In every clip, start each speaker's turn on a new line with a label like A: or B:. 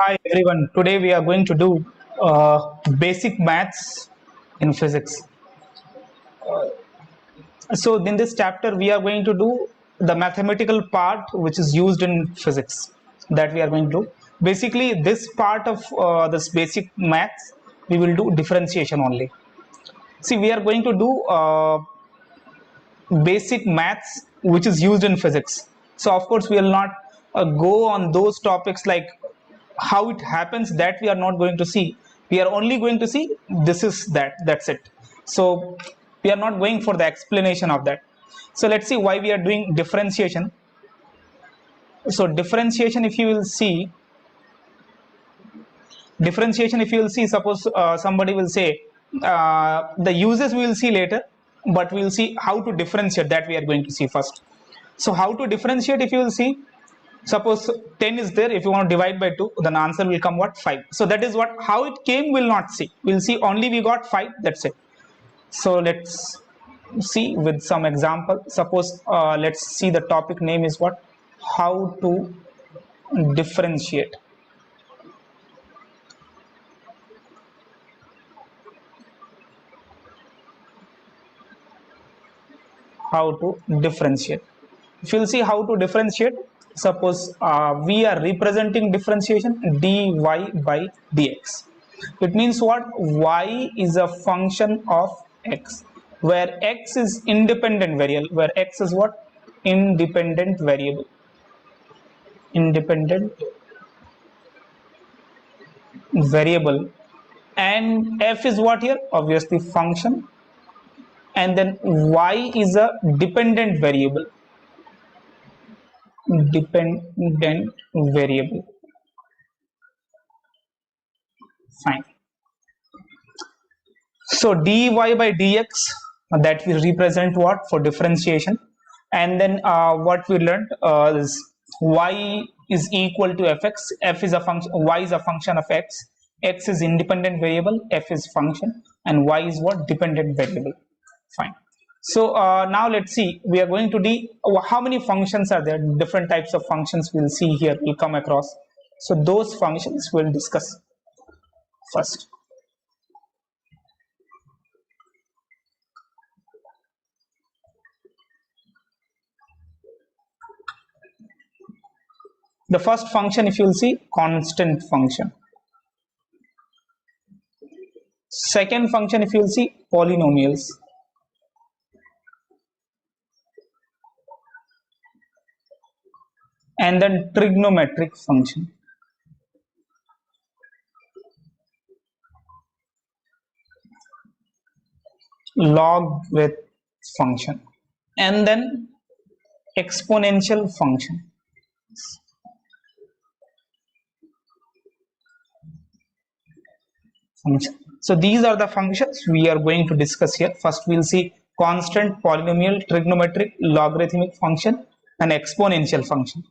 A: Hi everyone. Today we are going to do basic maths in physics. So in this chapter we are going to do the mathematical part which is used in physics that we are going to do. Basically, this part of this basic maths we will do differentiation only. See, we are going to do basic maths which is used in physics. So of course we will not go on those topics like how it happens, that we are not going to see. We are only going to see this is that's it. So we are not going for the explanation of that. So let's see why we are doing differentiation. So differentiation, if you will see, suppose somebody will say the uses we will see later, but we will see how to differentiate, that we are going to see first. So how to differentiate, if you will see, suppose 10 is there, if you want to divide by 2, then answer will come what? 5. So that is what, how it came we'll not see, we'll see only we got 5, that's it. So let's see with some example. Suppose let's see, the topic name is what? How to differentiate. How to differentiate. If you'll see how to differentiate, suppose we are representing differentiation dy by dx. It means what? Y is a function of x, where x is independent variable, where x is what? Independent variable. Independent variable. And f is what here? Obviously function. And then y is a dependent variable. Dependent variable. Fine. So dy by dx, that will represent what? For differentiation. And then what we learned is y is equal to fx. F is a function, y is a function of x. X is independent variable, f is function, and y is what? Dependent variable. Fine. So now let's see, we are going to how many functions are there? Different types of functions we'll see here, we'll come across. So those functions we'll discuss first. The first function, if you will see, constant function. Second function, if you will see, polynomials. And then trigonometric function. Log with function. And then exponential function. So these are the functions we are going to discuss here. First we'll see constant, polynomial, trigonometric, logarithmic function, and exponential function.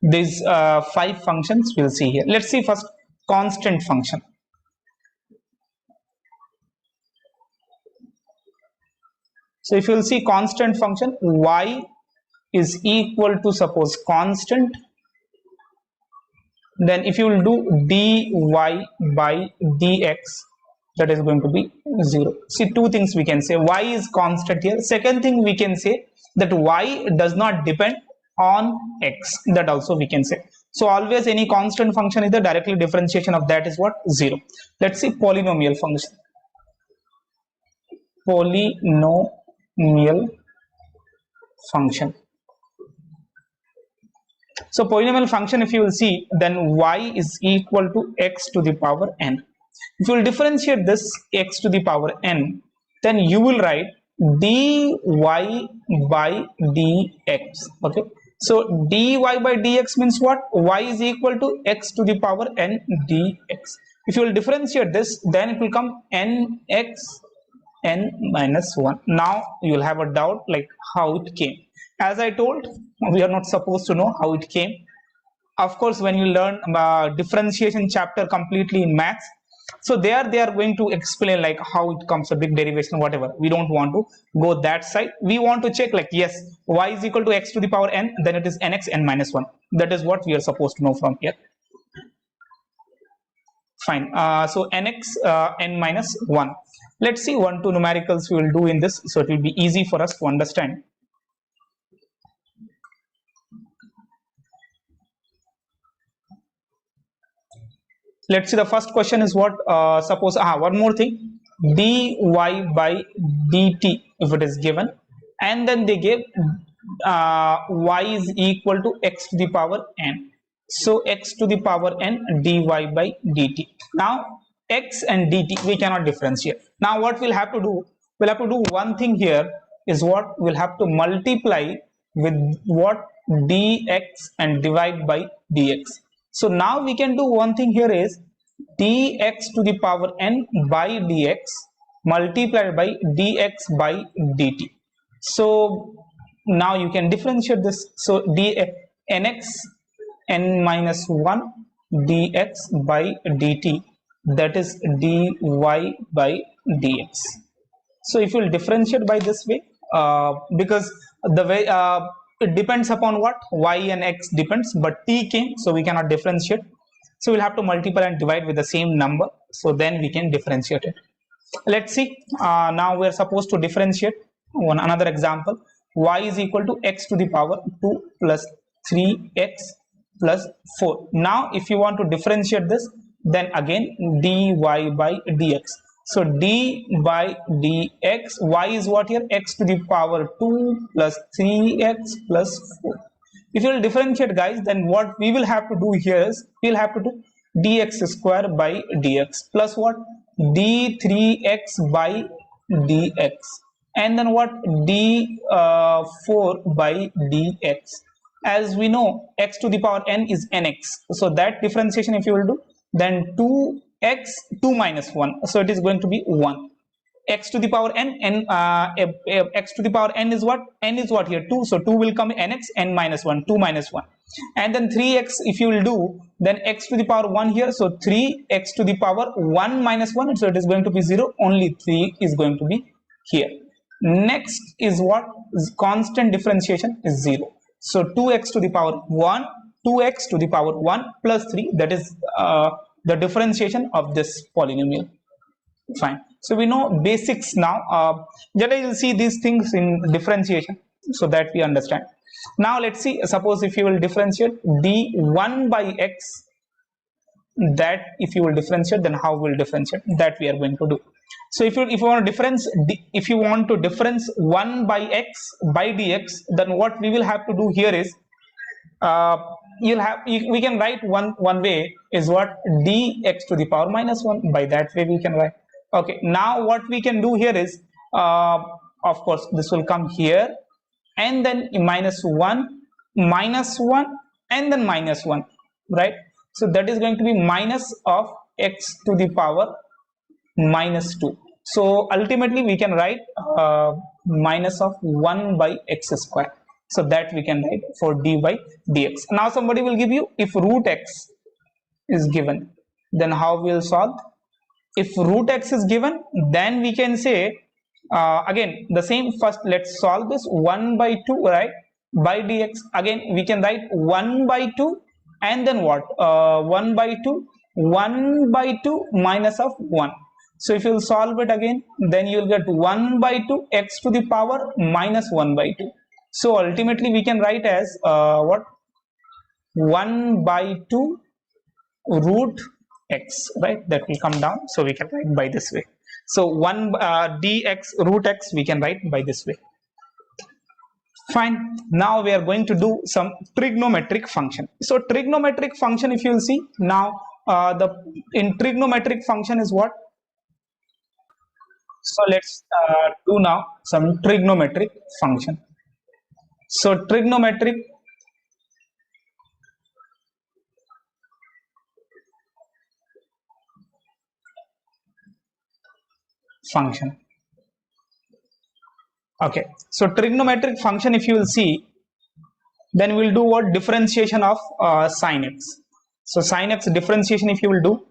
A: These 5 functions we'll see here. Let's see first constant function. So if you'll see constant function, y is equal to, suppose, constant. Then if you will do dy by dx, that is going to be 0. See, two things we can say. Y is constant here. Second thing we can say that y does not depend on x. That also we can say. So always any constant function is the directly differentiation of that is what? 0. Let's see polynomial function. Polynomial function. So polynomial function, if you will see, then y is equal to x to the power n. If you will differentiate this x to the power n, then you will write dy by dx. Okay. So dy by dx means what? Y is equal to x to the power n dx. If you will differentiate this, then it will come nx n minus 1. Now you will have a doubt like how it came. As I told, we are not supposed to know how it came. Of course, when you learn differentiation chapter completely in maths, so there they are going to explain like how it comes, a big derivation, whatever. We don't want to go that side. We want to check like, yes, y is equal to x to the power n, then it is nx n minus 1. That is what we are supposed to know from here. Fine. So nx n minus 1. Let's see 1 2 numericals we will do in this, so it will be easy for us to understand. Let's see, the first question is what, suppose one more thing, dy by dt if it is given, and then they give y is equal to x to the power n. So x to the power n dy by dt. Now x and dt we cannot differentiate. Now what we'll have to do, we'll have to do one thing here, is what we'll have to multiply with what, dx, and divide by dx. So now we can do one thing here, is dx to the power n by dx multiplied by dx by dt. So now you can differentiate this. So nx n minus 1 dx by dt, that is dy by dx. So if you will differentiate by this way, because the way it depends upon what, y and x depends, but t came, so we cannot differentiate. So we'll have to multiply and divide with the same number, so then we can differentiate it. Let's see. Now we're supposed to differentiate one another example. Y is equal to x to the power 2 plus 3x plus 4. Now if you want to differentiate this, then again dy by dx. So d by dx, y is what here, x to the power 2 plus 3x plus 4. If you will differentiate, guys, then what we will have to do here is, we'll have to do dx square by dx plus what, d3x by dx, and then what, d4 by dx. As we know, x to the power n is nx, so that differentiation if you will do, then 2x 2 minus 1, so it is going to be 1. X to the power n, x to the power n is what, n is what here, 2, so 2 will come nx, n minus 1, 2 minus 1, and then 3x if you will do, then x to the power 1 here, so 3x to the power 1 minus 1, so it is going to be 0, only 3 is going to be here. Next is what, constant differentiation is 0, so 2x to the power 1, 2x to the power 1 plus 3, that is the differentiation of this polynomial. Fine. So we know basics now. Generally you'll see these things in differentiation, so that we understand. Now let's see, suppose if you will differentiate d1 by x, that if you will differentiate, then how we'll differentiate, that we are going to do. So if you want to difference, if you want to difference 1 by x by dx, then what we will have to do here is, we can write one way is what, dx to the power minus 1, by that way we can write. Okay, now what we can do here is, of course this will come here, and then minus 1 and then minus 1, right? So that is going to be minus of x to the power minus 2. So ultimately we can write minus of 1 by x square, so that we can write for dy dx. Now somebody will give you, if root x is given, then how we will solve? If root x is given, then we can say, again the same, first let's solve this 1 by 2, right, by dx. Again we can write 1 by 2, and then what, 1 by 2 minus of 1. So if you will solve it again, then you will get 1 by 2 x to the power minus 1 by 2. So ultimately we can write as what, 1 by 2 root x, right, that will come down, so we can write by this way. So 1 dx root x we can write by this way. Fine. Now we are going to do some trigonometric function. So trigonometric function, if you will see now, in trigonometric function is what, so let's do now some trigonometric function. So trigonometric function. Okay, so trigonometric function if you will see, then we'll do what, differentiation of sin x. So sin x differentiation if you will do,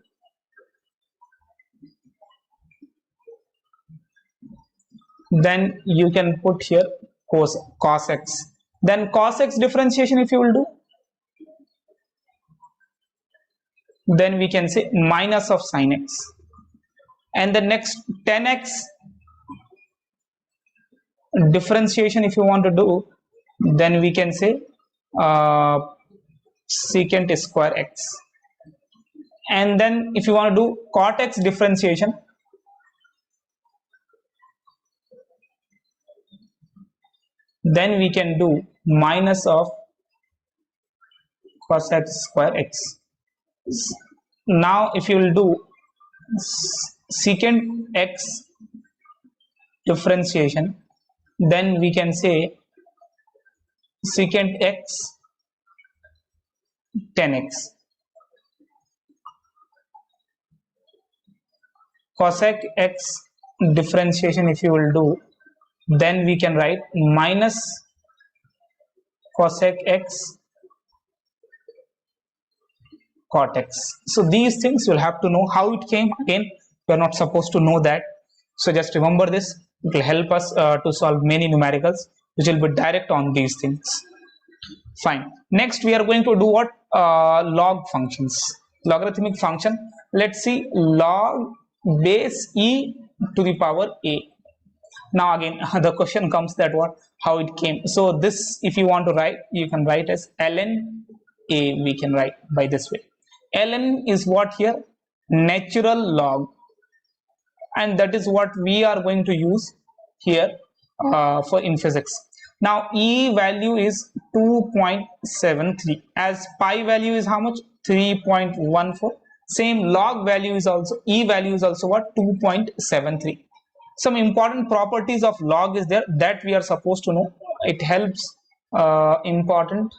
A: then you can put here cos x. Then cos x differentiation if you will do, then we can say minus of sine x, and the next 10x differentiation if you want to do, then we can say secant square x, and then if you want to do cot x differentiation, then we can do minus of cos x square x. Now if you will do secant x differentiation, then we can say secant x 10x, cosec x differentiation if you will do, then we can write minus cosec x cot x. So these things you'll have to know how it came. Again, you're not supposed to know that, so just remember this. It will help us to solve many numericals which will be direct on these things. Fine. Next we are going to do what? Log functions, logarithmic function. Let's see log base e to the power a. Now again the question comes that what, how it came. So this if you want to write, you can write as ln a, we can write by this way. Ln is what here? Natural log, and that is what we are going to use here for in physics. Now e value is 2.73, as pi value is how much? 3.14. Same log value is also, e value is also what? 2.73. Some important properties of log is there that we are supposed to know. It helps important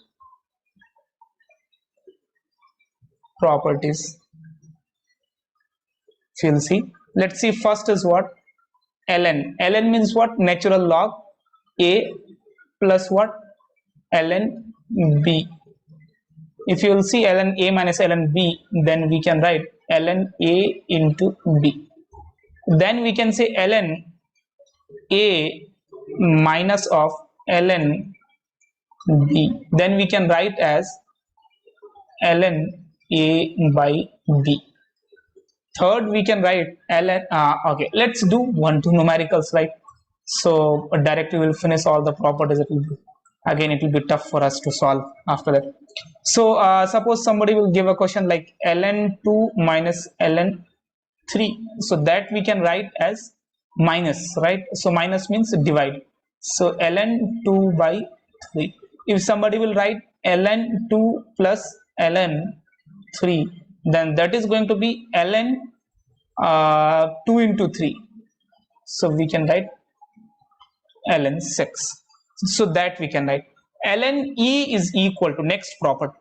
A: properties. So you'll see. Let's see, first is what? Ln. Ln means what? Natural log a plus what? Ln b. If you will see ln a minus ln b, then we can write ln a into b. Then we can say ln a minus of ln b. Then we can write as ln a by b. Third, we can write ln. Okay, let's do 1, 2 numericals, right? So directly we'll finish all the properties. It will be, again, it will be tough for us to solve after that. So suppose somebody will give a question like ln2 minus ln3. So that we can write as minus, right? So minus means divide. So ln2 by 3. If somebody will write ln2 plus ln3, then that is going to be ln 2 into 3. So we can write ln 6. So that we can write ln e is equal to, next property,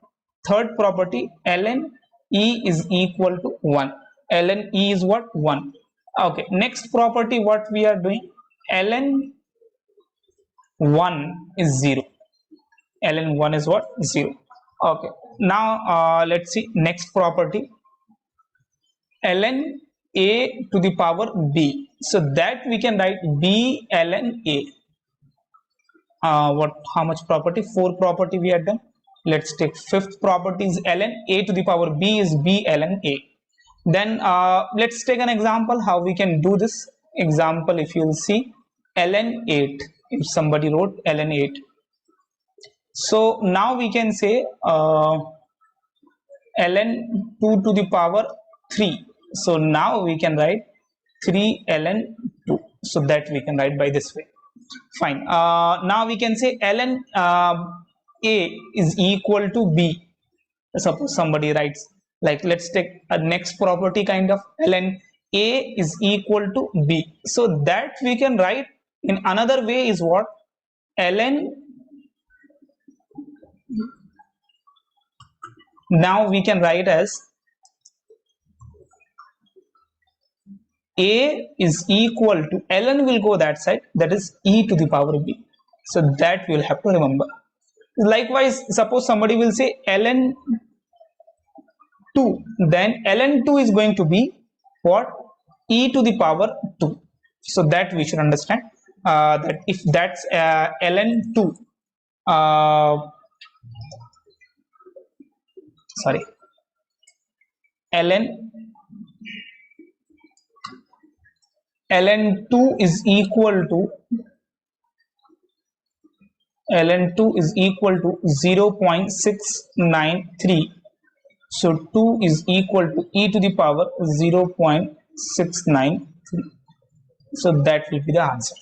A: third property, ln e is equal to 1. Ln e is what? 1. Okay, next property what we are doing, ln 1 is 0. Ln 1 is what? 0. Okay, now let's see next property, ln a to the power b. So that we can write b ln a. What, how much property? 4 property we are done. Let's take fifth property is ln a to the power b is b ln a. Then let's take an example how we can do this example. If you will see ln 8, if somebody wrote ln 8, so now we can say ln 2 to the power 3. So now we can write 3 ln 2. So that we can write by this way. Fine. Now we can say ln a is equal to b. Suppose somebody writes like, let's take a next property kind of, ln a is equal to b. So that we can write in another way is what? Ln, now we can write as a is equal to, ln will go that side, that is e to the power b. So that we will have to remember. Likewise, suppose somebody will say ln 2, then ln 2 is going to be what? E to the power 2. So that we should understand that if that's ln 2 sorry, ln2 is equal to 0.693. So 2 is equal to e to the power 0.693. So that will be the answer.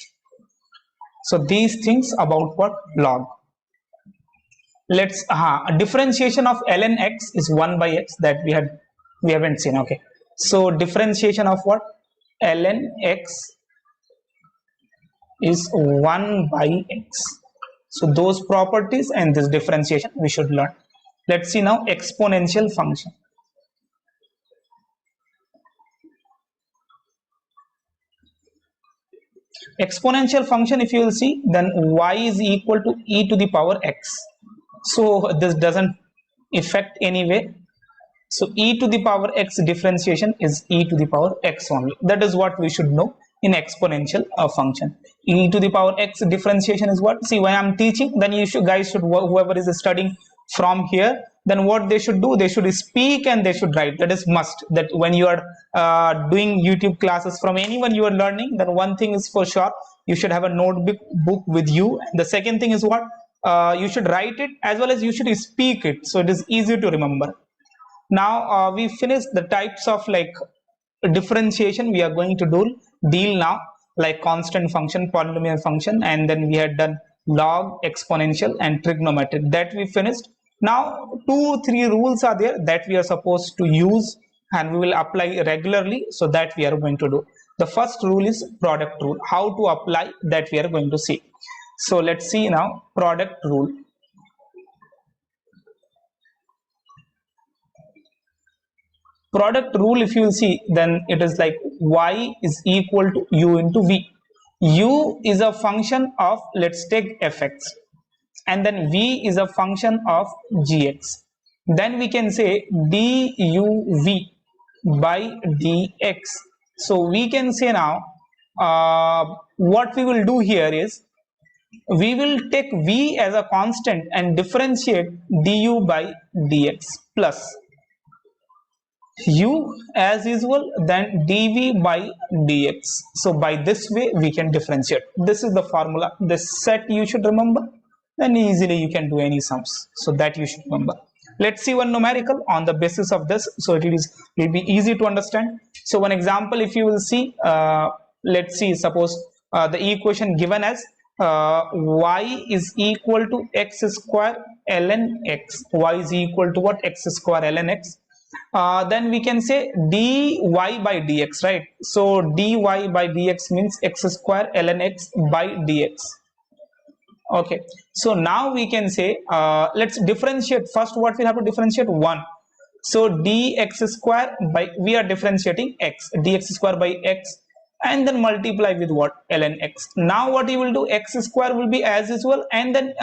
A: So these things about what? Log. Let's differentiation of ln x is 1 by x, that we haven't seen. Okay, so differentiation of what? Ln x is 1 by x. So those properties and this differentiation we should learn. Let's see now exponential function. Exponential function, if you will see, then y is equal to e to the power x. So this doesn't affect anyway. So e to the power x differentiation is e to the power x only. That is what we should know in exponential function. E to the power x differentiation is what? See, when I'm teaching, then you should, guys should, whoever is studying from here, then what they should do, they should speak and they should write. That is must. That when you are doing YouTube classes from anyone you are learning, then one thing is for sure, you should have a notebook with you. And the second thing is what? You should write it as well as you should speak it, so it is easy to remember. Now we finished the types of like differentiation. We are going to deal now like constant function, polynomial function, and then we had done log, exponential, and trigonometric. That we finished. Now 2-3 rules are there that we are supposed to use and we will apply regularly. So that we are going to do. The first rule is product rule. How to apply that we are going to see. So let's see now product rule. Product rule, if you will see, then it is like y is equal to u into v. U is a function of, let's take fx, and then v is a function of gx. Then we can say duv by dx. So we can say now what we will do here is we will take v as a constant and differentiate du by dx plus u as usual, then dv by dx. So by this way we can differentiate. This is the formula. This set you should remember, then easily you can do any sums. So that you should remember. Let's see one numerical on the basis of this, so it will be easy to understand. So one example, if you will see, let's see, suppose the equation given as y is equal to x square ln x. Y is equal to what? X square ln x. Then we can say dy by dx, right? So dy by dx means x square ln x by dx. Okay, so now we can say let's differentiate. First, what we have to differentiate? 1. So dx square by, we are differentiating x, dx square by x, and then multiply with what? Ln x. Now what you will do, x square will be as usual, and then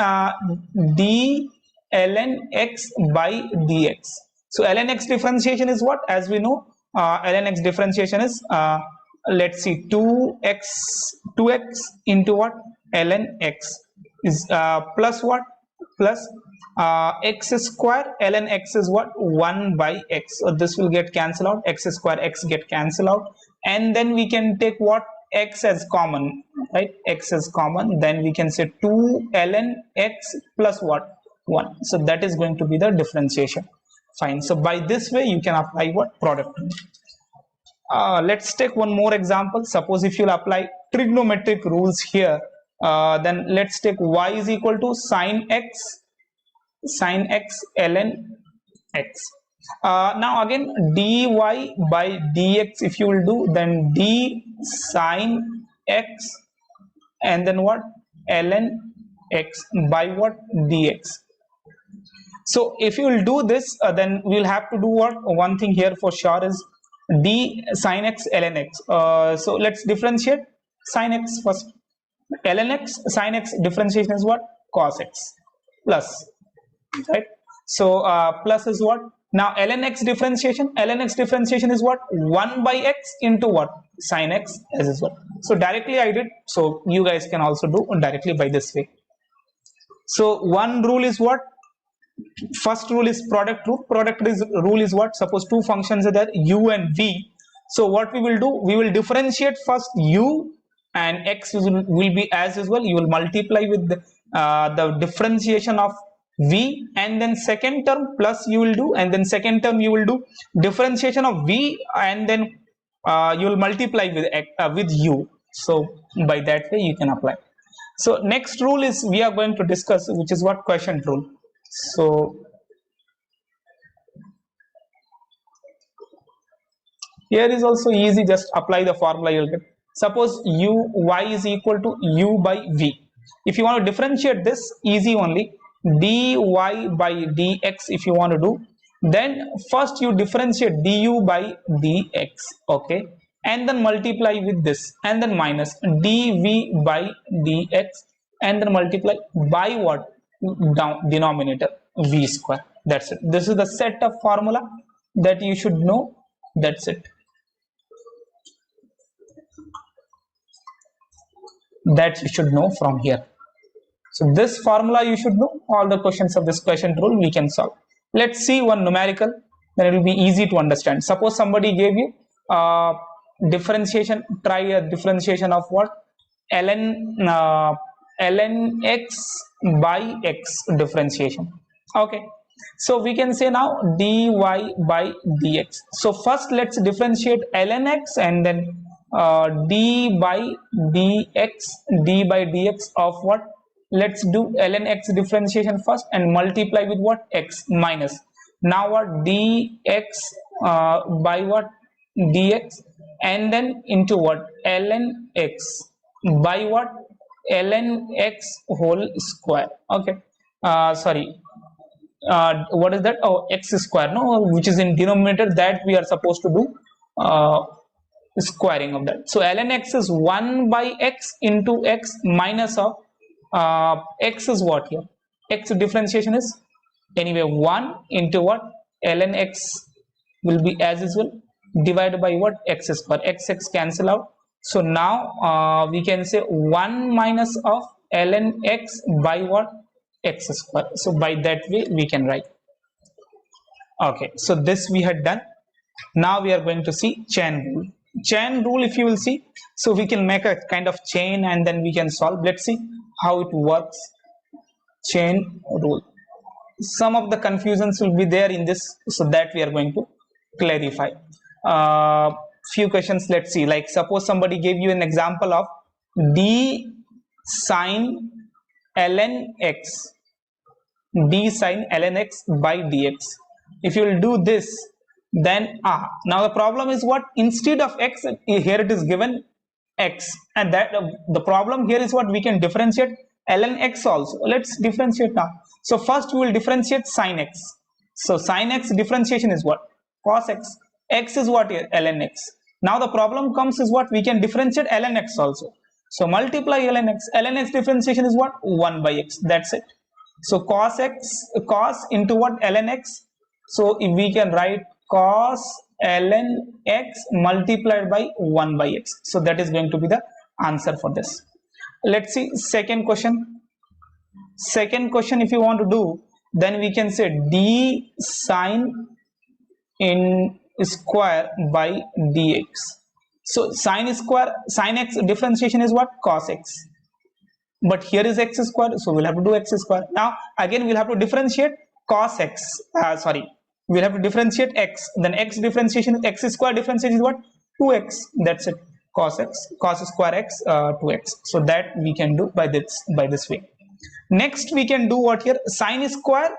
A: d ln x by dx. So ln x differentiation is what? As we know, ln x differentiation is let's see, 2x into what? Ln x is plus what? Plus x square ln x is what? 1 by x. So this will get cancelled out. X square x get cancelled out, and then we can take what? X as common, right? X as common, then we can say 2 ln x plus what? 1. So that is going to be the differentiation. Fine. So by this way you can apply what? Product. Let's take one more example. Suppose if you'll apply trigonometric rules here, then let's take y is equal to sine x ln x. Now again dy by dx, if you will do, then d sine x and then what? Ln x by what? Dx. So if you will do this, then we'll have to do what? One thing here for sure is d sine x ln x. So let's differentiate sine x first. Ln x, sine x differentiation is what? Cos x plus, right? So plus is what? Now ln x differentiation is what? 1 by x into what? Sine x as is what. So directly I did, so you guys can also do directly by this way. So one rule is what? First rule is product rule. Rule is what? Suppose two functions are there, u and v. So what we will do, we will differentiate first u, and x will be as usual. You will multiply with the differentiation of v, and then second term plus you will do, and then second term you will do differentiation of v, and then you will multiply with u. So by that way you can apply. So next rule is we are going to discuss, which is what? Quotient rule. So here is also easy, just apply the formula you'll get. Suppose y is equal to u by v. If you want to differentiate this, easy only, dy by dx if you want to do, then first you differentiate du by dx, okay, and then multiply with this, and then minus dv by dx, and then multiply by what? Down denominator v square. That's it. This is the set of formula that you should know. That's it. That you should know from here. So this formula you should know. All the questions of this quotient rule we can solve. Let's see one numerical, then it will be easy to understand. Suppose somebody gave you differentiation, try a differentiation of what? ln x by x differentiation. Okay, so we can say now dy by dx. So first let's differentiate ln x, and then d by dx of what? Let's do ln x differentiation first and multiply with what? X minus. Now what? Dx by what? Dx, and then into what? Ln x by what? Ln x whole square. Okay, sorry, what is that? Oh, x square, no, which is in denominator, that we are supposed to do squaring of that. So ln x is 1 by x into x minus of x is what here? X differentiation is anyway 1 into what? Ln x will be as usual divided by what? X square. X cancel out. So now we can say 1 minus of ln x by what? X square. So by that way we can write. Okay, so this we had done. Now we are going to see chain rule. Chain rule, if you will see, so we can make a kind of chain and then we can solve. Let's see how it works. Chain rule. Some of the confusions will be there in this, so that we are going to clarify. Few questions, let's see. Like suppose somebody gave you an example of d sine ln x, d sine ln x by dx. If you will do this, then now the problem is what? Instead of x, here it is given x, and that the problem here is what? We can differentiate ln x also. Let's differentiate now. So first we will differentiate sine x. So sine x differentiation is what? Cos x. X is what here? Ln x. Now the problem comes is what? We can differentiate ln x also. So multiply ln x. Ln x differentiation is what? 1 by x. That's it. So cos x, cos into what? Ln x. So if we can write cos ln x multiplied by 1 by x. So that is going to be the answer for this. Let's see second question. Second question, if you want to do, then we can say d sine in square by dx. So sine square, sine x differentiation is what? Cos x. But here is x square, so we'll have to do x square. Now again we'll have to differentiate cos x. We'll have to differentiate x. Then x differentiation, x square differentiation is what? 2x. That's it. Cos x, cos square x, 2x. So that we can do by this way. Next we can do what here? Sine square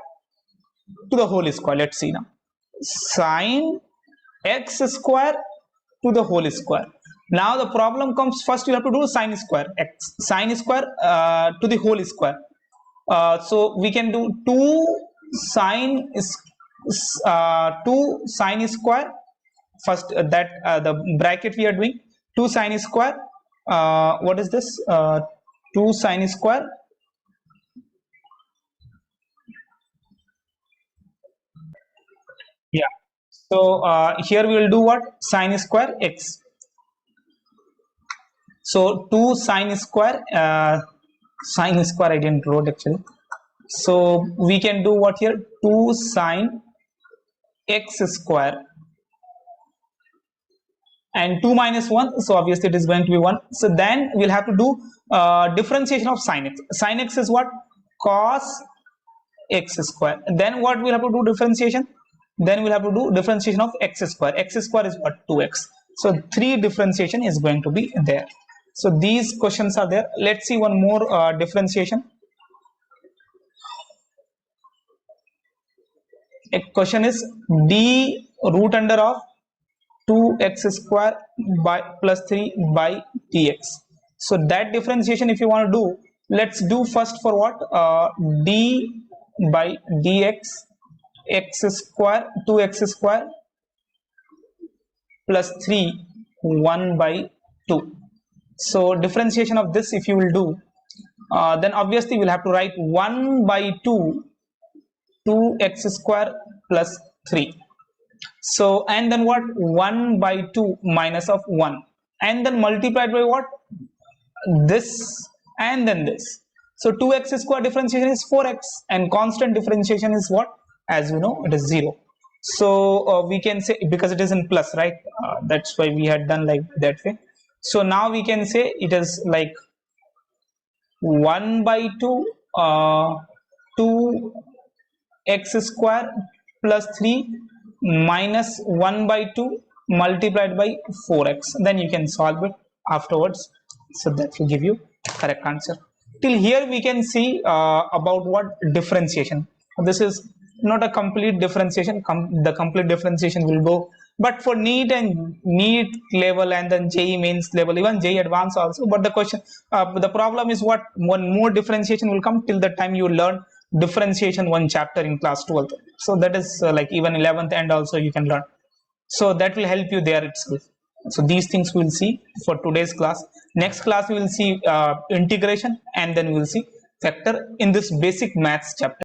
A: to the whole square. Let's see now. Sine x square to the whole square. Now the problem comes, first you have to do sine square x, sine square to the whole square. So we can do 2 sine square first, that the bracket we are doing 2 sine square, what is this, 2 sine square so here we will do what? Sine square x. So 2 sine square I didn't wrote actually. So we can do what here? 2 sine x square and 2 minus 1, so obviously it is going to be 1. So then we'll have to do differentiation of sine x. Sine x is what? Cos x square. And then what we'll have to do? Differentiation. Then we'll have to do differentiation of x square. X square is what? 2x. So 3 differentiation is going to be there. So these questions are there. Let's see one more differentiation. A question is d root under of 2x square by plus 3 by dx. So that differentiation if you want to do, let's do first for what? D by dx x square 2x square plus 3 1 by 2. So differentiation of this if you will do, then obviously we'll have to write 1 by 2 2x square plus 3. So and then what? 1 by 2 minus of 1 and then multiplied by what? This and then this. So 2x square differentiation is 4x and constant differentiation is what? As you know, it is 0. So we can say, because it is in plus, right? That's why we had done like that way. So now we can say it is like 1 by 2 2x square plus 3 minus 1 by 2 multiplied by 4x. Then you can solve it afterwards. So that will give you correct answer. Till here we can see about what? Differentiation. This is not a complete differentiation. The complete differentiation will go, but for NEET and NEET level and then JEE mains level, even JEE advanced also. But the question, the problem is what? One more differentiation will come till the time you learn differentiation one chapter in class 12th. So that is like even 11th and also you can learn. So that will help you there itself. So these things we will see for today's class. Next class we will see integration and then we will see factor in this basic maths chapter.